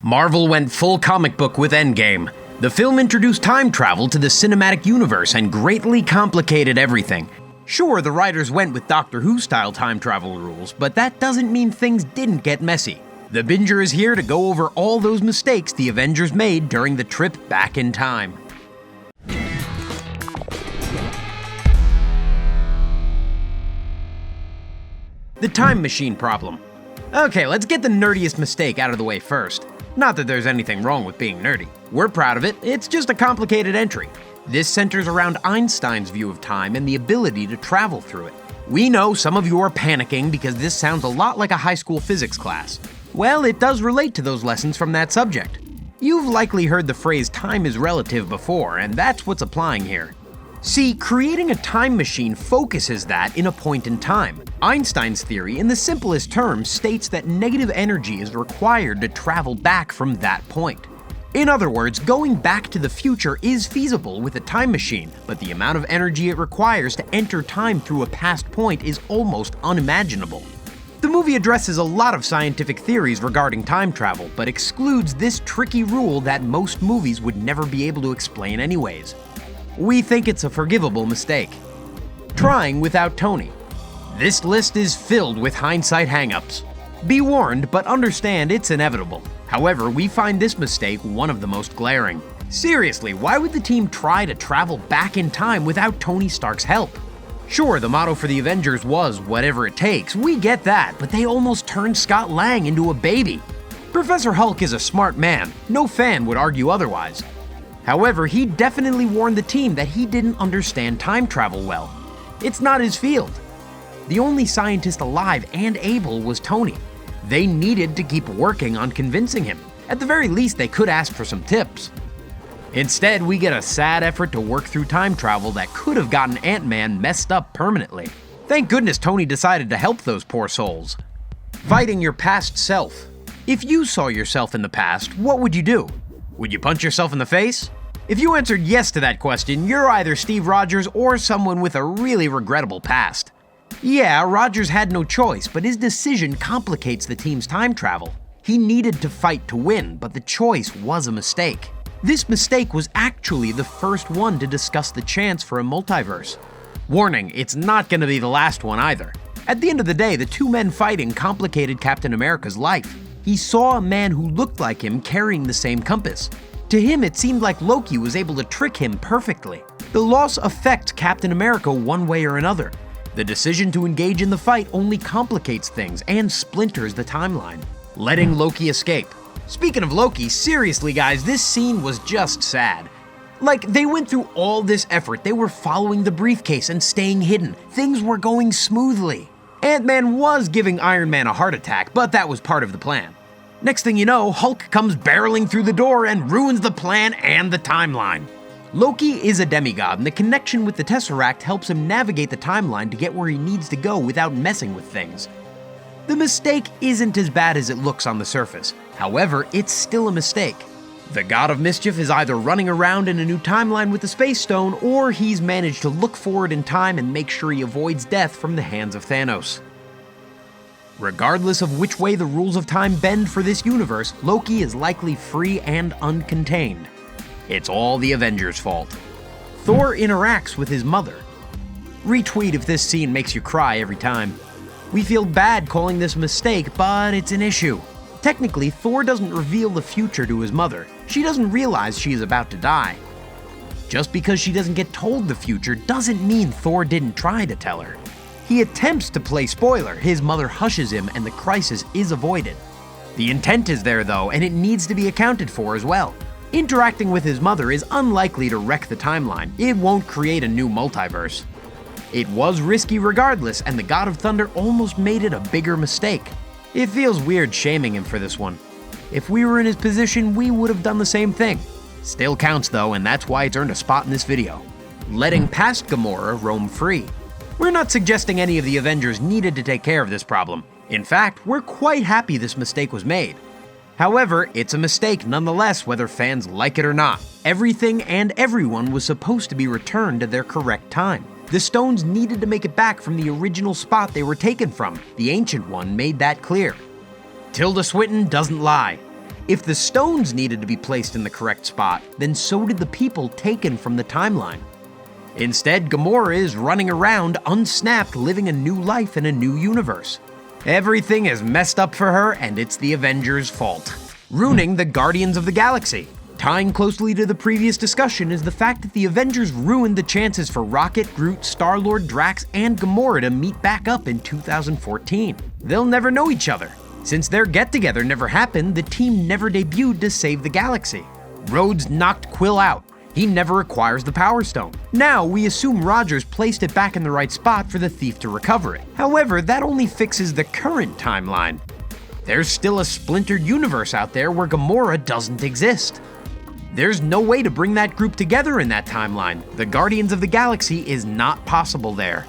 Marvel went full comic book with Endgame. The film introduced time travel to the cinematic universe and greatly complicated everything. Sure, the writers went with Doctor Who-style time travel rules, but that doesn't mean things didn't get messy. The Binger is here to go over all those mistakes the Avengers made during the trip back in time. The time machine problem. Okay, let's get the nerdiest mistake out of the way first. Not that there's anything wrong with being nerdy. We're proud of it, it's just a complicated entry. This centers around Einstein's view of time and the ability to travel through it. We know some of you are panicking because this sounds a lot like a high school physics class. Well, it does relate to those lessons from that subject. You've likely heard the phrase time is relative before, and that's what's applying here. See, creating a time machine focuses that in a point in time. Einstein's theory, in the simplest terms, states that negative energy is required to travel back from that point. In other words, going back to the future is feasible with a time machine, but the amount of energy it requires to enter time through a past point is almost unimaginable. The movie addresses a lot of scientific theories regarding time travel, but excludes this tricky rule that most movies would never be able to explain anyways. We think it's a forgivable mistake. Trying without Tony. This list is filled with hindsight hangups. Be warned, but understand it's inevitable. However, we find this mistake one of the most glaring. Seriously, why would the team try to travel back in time without Tony Stark's help? Sure, the motto for the Avengers was whatever it takes, we get that, but they almost turned Scott Lang into a baby. Professor Hulk is a smart man, no fan would argue otherwise. However, he definitely warned the team that he didn't understand time travel well. It's not his field. The only scientist alive and able was Tony. They needed to keep working on convincing him. At the very least, they could ask for some tips. Instead, we get a sad effort to work through time travel that could have gotten Ant-Man messed up permanently. Thank goodness Tony decided to help those poor souls. Fighting your past self. If you saw yourself in the past, what would you do? Would you punch yourself in the face? If you answered yes to that question, you're either Steve Rogers or someone with a really regrettable past. Yeah, Rogers had no choice, but his decision complicates the team's time travel. He needed to fight to win, but the choice was a mistake. This mistake was actually the first one to discuss the chance for a multiverse. Warning, it's not going to be the last one either. At the end of the day, the two men fighting complicated Captain America's life. He saw a man who looked like him carrying the same compass. To him, it seemed like Loki was able to trick him perfectly. The loss affects Captain America one way or another. The decision to engage in the fight only complicates things and splinters the timeline, letting Loki escape. Speaking of Loki, seriously guys, this scene was just sad. Like, they went through all this effort, they were following the briefcase and staying hidden. Things were going smoothly. Ant-Man was giving Iron Man a heart attack, but that was part of the plan. Next thing you know, Hulk comes barreling through the door and ruins the plan and the timeline. Loki is a demigod, and the connection with the Tesseract helps him navigate the timeline to get where he needs to go without messing with things. The mistake isn't as bad as it looks on the surface. However, it's still a mistake. The God of Mischief is either running around in a new timeline with the Space Stone, or he's managed to look forward in time and make sure he avoids death from the hands of Thanos. Regardless of which way the rules of time bend for this universe, Loki is likely free and uncontained. It's all the Avengers' fault. Thor interacts with his mother. Retweet if this scene makes you cry every time. We feel bad calling this a mistake, but it's an issue. Technically, Thor doesn't reveal the future to his mother. She doesn't realize she is about to die. Just because she doesn't get told the future doesn't mean Thor didn't try to tell her. He attempts to play spoiler, his mother hushes him, and the crisis is avoided. The intent is there though, and it needs to be accounted for as well. Interacting with his mother is unlikely to wreck the timeline. It won't create a new multiverse. It was risky regardless, and the God of Thunder almost made it a bigger mistake. It feels weird shaming him for this one. If we were in his position, we would have done the same thing. Still counts though, and that's why it's earned a spot in this video. Letting past Gamora roam free. We're not suggesting any of the Avengers needed to take care of this problem. In fact, we're quite happy this mistake was made. However, it's a mistake nonetheless whether fans like it or not. Everything and everyone was supposed to be returned to their correct time. The stones needed to make it back from the original spot they were taken from. The Ancient One made that clear. Tilda Swinton doesn't lie. If the stones needed to be placed in the correct spot, then so did the people taken from the timeline. Instead, Gamora is running around unsnapped, living a new life in a new universe. Everything is messed up for her, and it's the Avengers' fault, ruining the Guardians of the Galaxy. Tying closely to the previous discussion is the fact that the Avengers ruined the chances for Rocket, Groot, Star-Lord, Drax, and Gamora to meet back up in 2014. They'll never know each other. Since their get-together never happened, the team never debuted to save the galaxy. Rhodes knocked Quill out. He never acquires the Power Stone. Now, we assume Rogers placed it back in the right spot for the thief to recover it. However, that only fixes the current timeline. There's still a splintered universe out there where Gamora doesn't exist. There's no way to bring that group together in that timeline. The Guardians of the Galaxy is not possible there.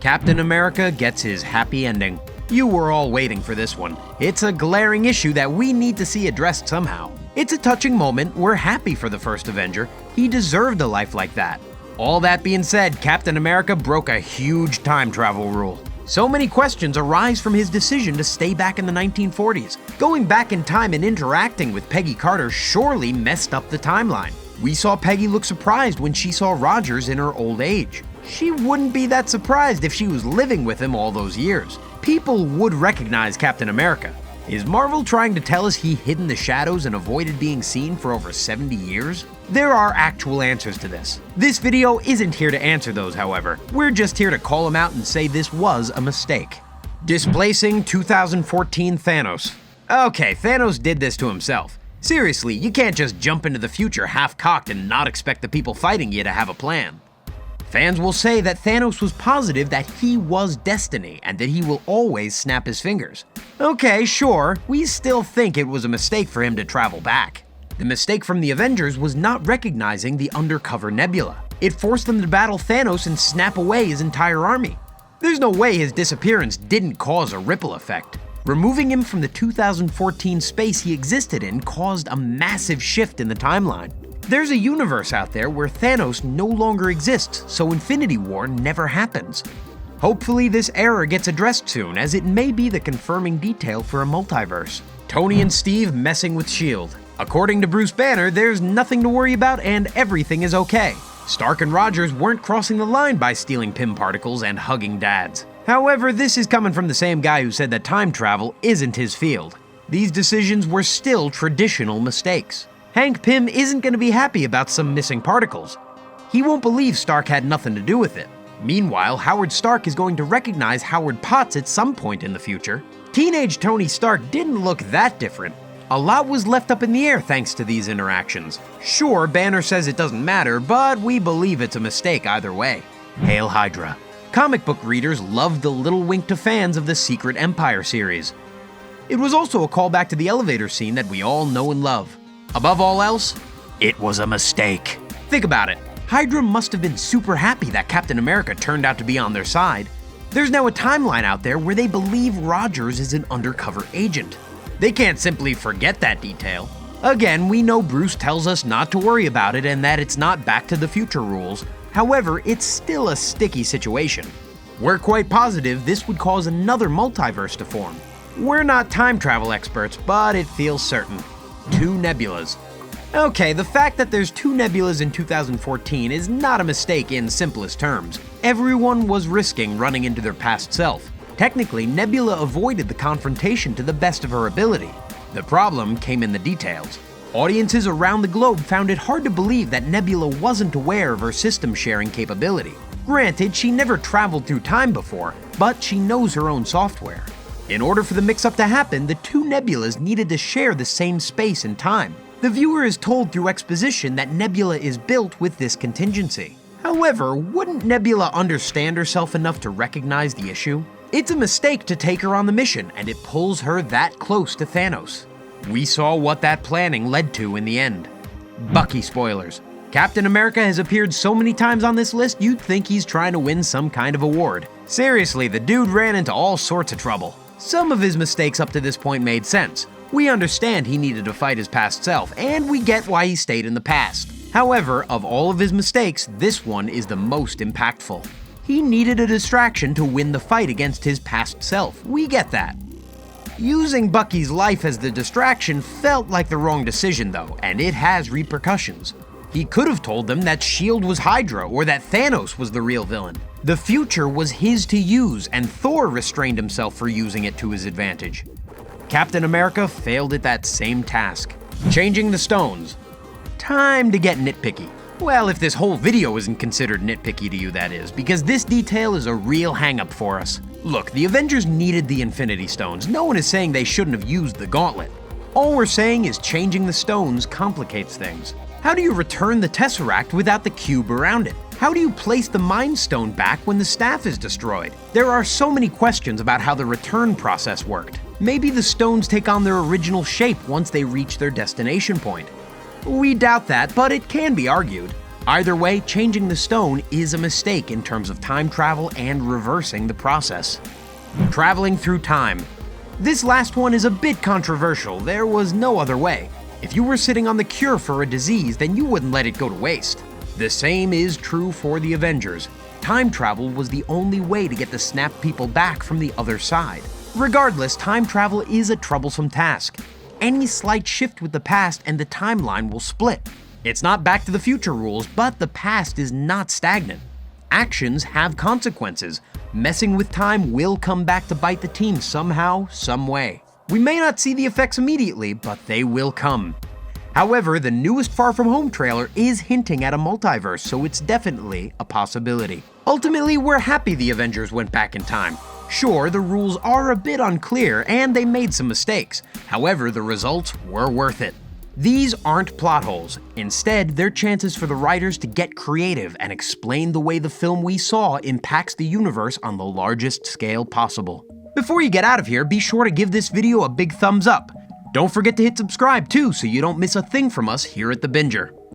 Captain America gets his happy ending. You were all waiting for this one. It's a glaring issue that we need to see addressed somehow. It's a touching moment. We're happy for the first Avenger. He deserved a life like that. All that being said, Captain America broke a huge time travel rule. So many questions arise from his decision to stay back in the 1940s. Going back in time and interacting with Peggy Carter surely messed up the timeline. We saw Peggy look surprised when she saw Rogers in her old age. She wouldn't be that surprised if she was living with him all those years. People would recognize Captain America. Is Marvel trying to tell us he hid in the shadows and avoided being seen for over 70 years? There are actual answers to this. This video isn't here to answer those, however. We're just here to call him out and say this was a mistake. Displacing 2014 Thanos. Okay, Thanos did this to himself. Seriously, you can't just jump into the future half-cocked and not expect the people fighting you to have a plan. Fans will say that Thanos was positive that he was destiny and that he will always snap his fingers. Okay, sure, we still think it was a mistake for him to travel back. The mistake from the Avengers was not recognizing the undercover Nebula. It forced them to battle Thanos and snap away his entire army. There's no way his disappearance didn't cause a ripple effect. Removing him from the 2014 space he existed in caused a massive shift in the timeline. There's a universe out there where Thanos no longer exists, so Infinity War never happens. Hopefully this error gets addressed soon, as it may be the confirming detail for a multiverse. Tony and Steve messing with S.H.I.E.L.D. According to Bruce Banner, there's nothing to worry about and everything is okay. Stark and Rogers weren't crossing the line by stealing Pym particles and hugging dads. However, this is coming from the same guy who said that time travel isn't his field. These decisions were still traditional mistakes. Hank Pym isn't going to be happy about some missing particles. He won't believe Stark had nothing to do with it. Meanwhile, Howard Stark is going to recognize Howard Potts at some point in the future. Teenage Tony Stark didn't look that different. A lot was left up in the air thanks to these interactions. Sure, Banner says it doesn't matter, but we believe it's a mistake either way. Hail Hydra. Comic book readers loved the little wink to fans of the Secret Empire series. It was also a callback to the elevator scene that we all know and love. Above all else, it was a mistake. Think about it. Hydra must have been super happy that Captain America turned out to be on their side. There's now a timeline out there where they believe Rogers is an undercover agent. They can't simply forget that detail. Again, we know Bruce tells us not to worry about it and that it's not Back to the Future rules. However, it's still a sticky situation. We're quite positive this would cause another multiverse to form. We're not time travel experts, but it feels certain. 2 Nebulas. Okay, the fact that there's 2 Nebulas in 2014 is not a mistake in simplest terms. Everyone was risking running into their past self. Technically, Nebula avoided the confrontation to the best of her ability. The problem came in the details. Audiences around the globe found it hard to believe that Nebula wasn't aware of her system-sharing capability. Granted, she never traveled through time before, but she knows her own software. In order for the mix-up to happen, the 2 Nebulas needed to share the same space and time. The viewer is told through exposition that Nebula is built with this contingency. However, wouldn't Nebula understand herself enough to recognize the issue? It's a mistake to take her on the mission, and it pulls her that close to Thanos. We saw what that planning led to in the end. Bucky spoilers. Captain America has appeared so many times on this list, you'd think he's trying to win some kind of award. Seriously, the dude ran into all sorts of trouble. Some of his mistakes up to this point made sense. We understand he needed to fight his past self, and we get why he stayed in the past. However, of all of his mistakes, this one is the most impactful. He needed a distraction to win the fight against his past self. We get that. Using Bucky's life as the distraction felt like the wrong decision though, and it has repercussions. He could have told them that S.H.I.E.L.D. was Hydra or that Thanos was the real villain. The future was his to use, and Thor restrained himself for using it to his advantage. Captain America failed at that same task. Changing the stones. Time to get nitpicky. Well, if this whole video isn't considered nitpicky to you, that is, because this detail is a real hang-up for us. Look, the Avengers needed the Infinity Stones. No one is saying they shouldn't have used the gauntlet. All we're saying is changing the stones complicates things. How do you return the Tesseract without the cube around it? How do you place the Mind Stone back when the staff is destroyed? There are so many questions about how the return process worked. Maybe the stones take on their original shape once they reach their destination point. We doubt that, but it can be argued. Either way, changing the stone is a mistake in terms of time travel and reversing the process. Traveling through time. This last one is a bit controversial. There was no other way. If you were sitting on the cure for a disease, then you wouldn't let it go to waste. The same is true for the Avengers. Time travel was the only way to get the Snap people back from the other side. Regardless, time travel is a troublesome task. Any slight shift with the past and the timeline will split. It's not Back to the Future rules, but the past is not stagnant. Actions have consequences. Messing with time will come back to bite the team somehow, some way. We may not see the effects immediately, but they will come. However, the newest Far From Home trailer is hinting at a multiverse, so it's definitely a possibility. Ultimately, we're happy the Avengers went back in time. Sure, the rules are a bit unclear, and they made some mistakes. However, the results were worth it. These aren't plot holes. Instead, they're chances for the writers to get creative and explain the way the film we saw impacts the universe on the largest scale possible. Before you get out of here, be sure to give this video a big thumbs up. Don't forget to hit subscribe too, so you don't miss a thing from us here at The Binger.